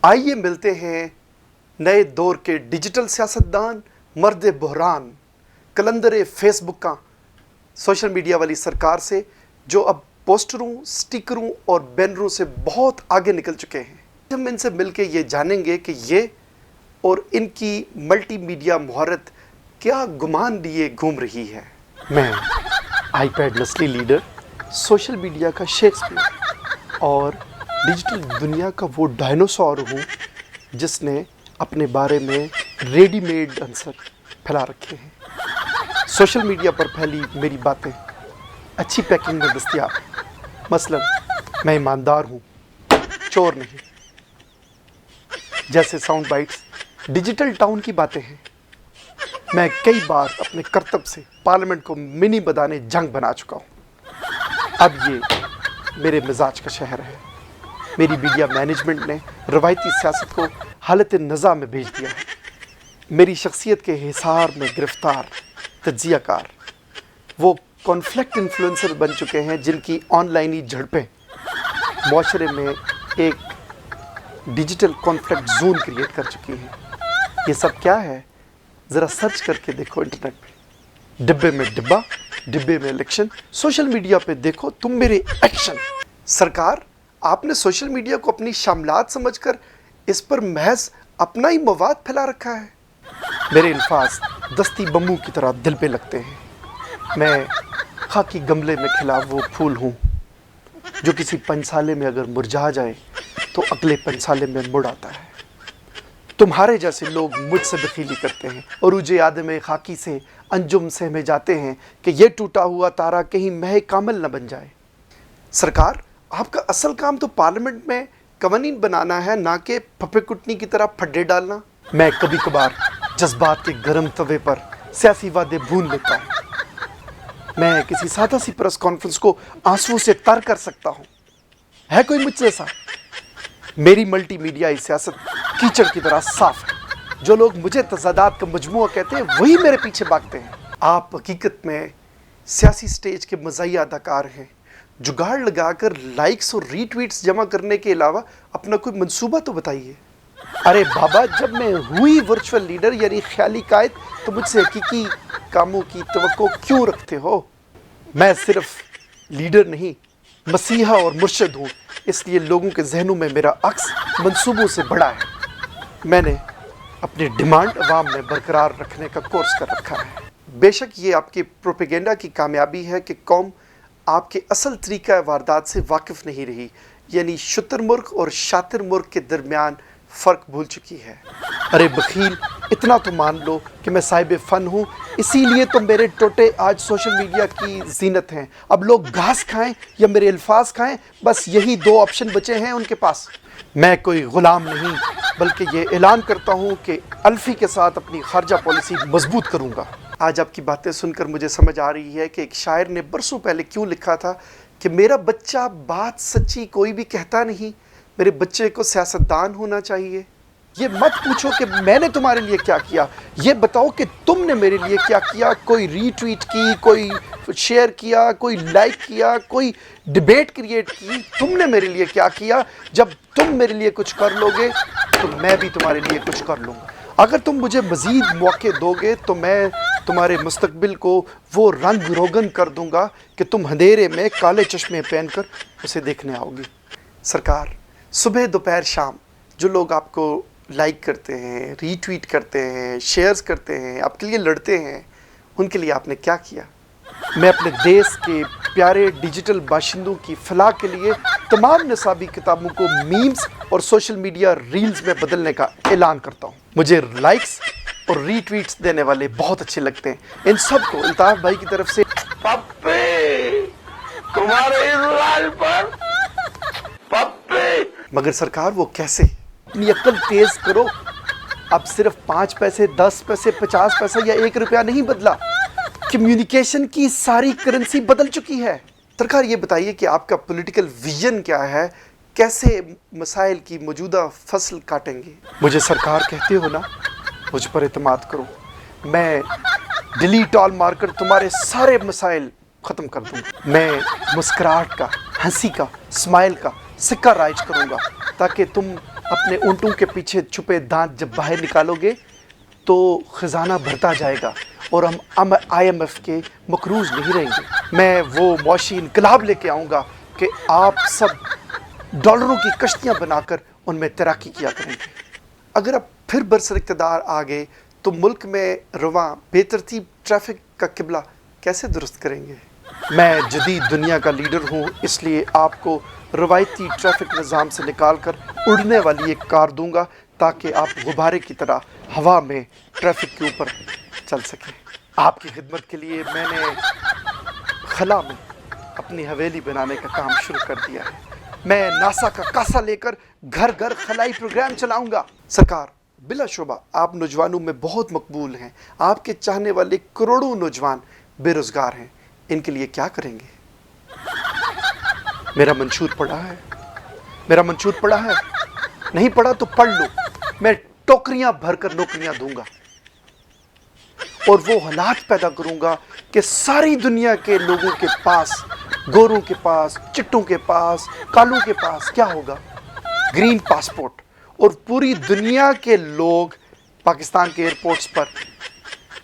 आइए मिलते हैं नए दौर के डिजिटल सियासतदान, मर्द बहरान, कलंदर फेसबुक का, सोशल मीडिया वाली सरकार से, जो अब पोस्टरों, स्टिकरों और बैनरों से बहुत आगे निकल चुके हैं। हम इनसे मिलके ये जानेंगे कि ये और इनकी मल्टी मीडिया मुहारत क्या गुमान लिए घूम रही है। मैं आईपैड नस्ली लीडर, सोशल मीडिया का शेक्सपियर और डिजिटल दुनिया का वो डायनासोर हूँ जिसने अपने बारे में रेडीमेड आंसर फैला रखे हैं। सोशल मीडिया पर फैली मेरी बातें अच्छी पैकिंग में दस्तयाब हैं। मसलन मैं ईमानदार हूँ, चोर नहीं। जैसे साउंड बाइट्स डिजिटल टाउन की बातें हैं। मैं कई बार अपने करतब से पार्लियामेंट को मिनी बदाने जंग बना चुका हूँ। अब ये मेरे मिजाज का शहर है। मेरी मीडिया मैनेजमेंट ने रवायती सियासत को हालत नज़ा में भेज दिया है। मेरी शख्सियत के हिसार में गिरफ्तार तज्जियाकार वो कॉन्फ्लिक्ट इन्फ्लुएंसर बन चुके हैं जिनकी ऑनलाइनी झड़पें मुआशरे में एक डिजिटल कॉन्फ्लिक्ट जोन क्रिएट कर चुकी हैं। ये सब क्या है, ज़रा सर्च करके देखो इंटरनेट पे। डिब्बे में डिब्बा, डिब्बे में इलेक्शन। सोशल मीडिया पे देखो तुम मेरे एक्शन। सरकार, आपने सोशल मीडिया को अपनी शामलात समझकर इस पर महज अपना ही मवाद फैला रखा है। मेरे अल्फाज दस्ती बम्बू की तरह दिल पे लगते हैं। मैं खाकी गमले में खिला वो फूल हूँ जो किसी पंसाले में अगर मुरझा जाए तो अगले पंसाले में मुड़ आता है। तुम्हारे जैसे लोग मुझसे बखीली करते हैं और उजे आदम खाकी से अंजुम सहमे जाते हैं कि ये टूटा हुआ तारा कहीं मह कामल न बन जाए। सरकार, आपका असल काम तो पार्लियामेंट में कवानीन बनाना है, ना कि फफे कुटनी की तरह फड्डे डालना। मैं कभी कभार जज्बात के गर्म तवे पर सियासी वादे भून लेता हूँ। मैं किसी सादा सी प्रेस कॉन्फ्रेंस को आंसू से तर कर सकता हूँ। है कोई मुझसे ऐसा? मेरी मल्टी मीडिया सियासत कीचड़ की तरह साफ है। जो लोग मुझे तजादात का मजमुआ कहते हैं वही मेरे पीछे भागते हैं। आप हकीकत में सियासी स्टेज के मज़ाहिया अदाकार हैं। जुगाड़ लगाकर लाइक्स और रीट्वीट्स जमा करने के अलावा अपना कोई मंसूबा तो बताइए। अरे बाबा, जब मैं हुई वर्चुअल लीडर यानी ख्याली कायद, तो मुझसे हकीकी कामों की तवक्को क्यों रखते हो? मैं सिर्फ लीडर नहीं, मसीहा और मुर्शिद हूँ। इसलिए लोगों के जहनों में मेरा अक्स मंसूबों से बड़ा है। मैंने अपनी डिमांड अवाम में बरकरार रखने का कोर्स कर रखा है। बेशक ये आपकी प्रोपेगेंडा की कामयाबी है कि कौम आपके असल तरीका वारदात से वाकिफ़ नहीं रही, यानी शुतुरमुर्ग और शातिरमुर्ग के दरमियान फ़र्क भूल चुकी है। अरे बखील, इतना तो मान लो कि मैं साहिब फ़न हूँ, इसीलिए तो मेरे टोटे आज सोशल मीडिया की जीनत हैं। अब लोग घास खाएं या मेरे अल्फाज खाएं, बस यही दो ऑप्शन बचे हैं उनके पास। मैं कोई ग़ुलाम नहीं, बल्कि ये ऐलान करता हूँ कि अल्फ़ी के साथ अपनी खारजा पॉलिसी मजबूत करूँगा। आज आपकी बातें सुनकर मुझे समझ आ रही है कि एक शायर ने बरसों पहले क्यों लिखा था कि मेरा बच्चा बात सच्ची कोई भी कहता नहीं, मेरे बच्चे को सियासतदान होना चाहिए। ये मत पूछो कि मैंने तुम्हारे लिए क्या किया, ये बताओ कि तुमने मेरे लिए क्या किया। कोई रीट्वीट की, कोई शेयर किया, कोई लाइक किया, कोई डिबेट क्रिएट की, तुमने मेरे लिए क्या किया? जब तुम मेरे लिए कुछ कर लोगे तो मैं भी तुम्हारे लिए कुछ कर लूँगा। अगर तुम मुझे मज़ीद मौके दोगे तो मैं तुम्हारे मुस्तकबिल को वो रंग रोगन कर दूंगा कि तुम अंधेरे में काले चश्मे पहनकर उसे देखने आओगी। सरकार, सुबह दोपहर शाम जो लोग आपको लाइक करते हैं, रीट्वीट करते हैं, शेयर्स करते हैं, आपके लिए लड़ते हैं, उनके लिए आपने क्या किया? मैं अपने देश के प्यारे डिजिटल बाशिंदों की फलाह के लिए तमाम निसाबी किताबों को मीम्स और सोशल मीडिया रील्स में बदलने का ऐलान करता हूँ। मुझे लाइक्स और रीट्वीट्स देने वाले बहुत अच्छे लगते हैं। इन सब को अल्ताफ भाई की तरफ से पप्पी, तुम्हारे इजलाल पर पप्पी। मगर सरकार, वो कैसे? अपनी अक्ल तेज करो। अब सिर्फ 5 पैसे, 10 पैसे, 50 पैसा या 1 रुपया नहीं बदला, कम्युनिकेशन की सारी करेंसी बदल चुकी है। सरकार, ये बताइए कि आपका पॉलिटिकल विजन क्या है? कैसे मसाइल की मौजूदा फसल काटेंगे? मुझे सरकार कहते हो ना, मुझ पर एतमाद करो। मैं डिलीट ऑल मारकर तुम्हारे सारे मसाइल ख़त्म कर दूँगा। मैं मुस्कुराहट का, हंसी का, स्माइल का सिक्का राइज करूँगा ताकि तुम अपने ऊँटों के पीछे छुपे दांत जब बाहर निकालोगे तो खजाना भरता जाएगा और हम IMF के मकरूज नहीं रहेंगे। मैं वो मौशी इनकलाब लेके आऊँगा कि आप सब डॉलरों की कश्तियाँ बनाकर उनमें तैराकी किया करेंगे। अगर आप फिर बरसर इक़्तिदार आ गए तो मुल्क में रवां बेतरतीब ट्रैफिक का किबला कैसे दुरुस्त करेंगे? मैं जदीद दुनिया का लीडर हूँ, इसलिए आपको रवायती ट्रैफिक निज़ाम से निकाल कर उड़ने वाली एक कार दूंगा ताकि आप गुब्बारे की तरह हवा में ट्रैफिक के ऊपर चल सकें। आपकी खिदमत के लिए मैंने खला में अपनी हवेली बनाने का काम शुरू कर दिया है। मैं नासा का कासा लेकर घर घर खलाई प्रोग्राम चलाऊंगा। सरकार, बिला शुबा आप नौजवानों में बहुत मकबूल हैं। आपके चाहने वाले करोड़ों नौजवान बेरोजगार हैं, इनके लिए क्या करेंगे? मेरा मंशूर पढ़ा है, मेरा मंशूर पढ़ा है, नहीं पढ़ा तो पढ़ लो। मैं टोकरियां भरकर नौकरियां दूंगा और वो हालात पैदा करूंगा कि सारी दुनिया के लोगों के पास, गोरों के पास, चिट्टों के पास, कालों के पास क्या होगा? ग्रीन पासपोर्ट, और पूरी दुनिया के लोग पाकिस्तान के एयरपोर्ट्स पर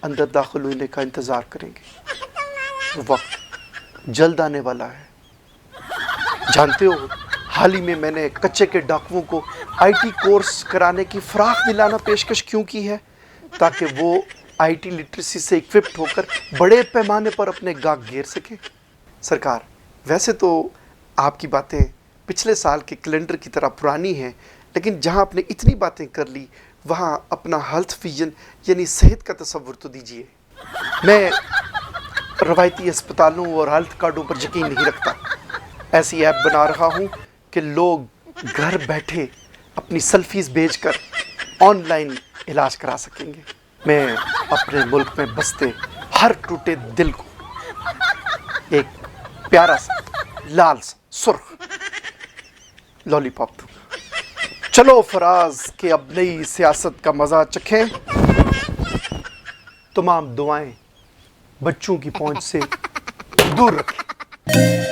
अंदर दाखिल होने का इंतज़ार करेंगे। वक्त जल्द आने वाला है। जानते हो, हाल ही में मैंने कच्चे के डाकुओं को IT कोर्स कराने की फराख दिलाना पेशकश क्यों की है? ताकि वो IT लिटरेसी से इक्विप्ड होकर बड़े पैमाने पर अपने गाहक घेर सके। सरकार, वैसे तो आपकी बातें पिछले साल के कैलेंडर की तरह पुरानी हैं, लेकिन जहां आपने इतनी बातें कर ली वहां अपना हेल्थ विजन यानी सेहत का तस्वुर तो दीजिए। मैं रवायती अस्पतालों और हेल्थ कार्डों पर यकीन नहीं रखता। ऐसी ऐप बना रहा हूं कि लोग घर बैठे अपनी सेल्फीज भेजकर ऑनलाइन इलाज करा सकेंगे। मैं अपने मुल्क में बसते हर टूटे दिल को एक प्यारा सा लाल सा सुर्ख लॉलीपॉप दूंगा। चलो फराज के अब नई सियासत का मजा चखें। तमाम दुआएं बच्चों की पहुंच से दूर रखें।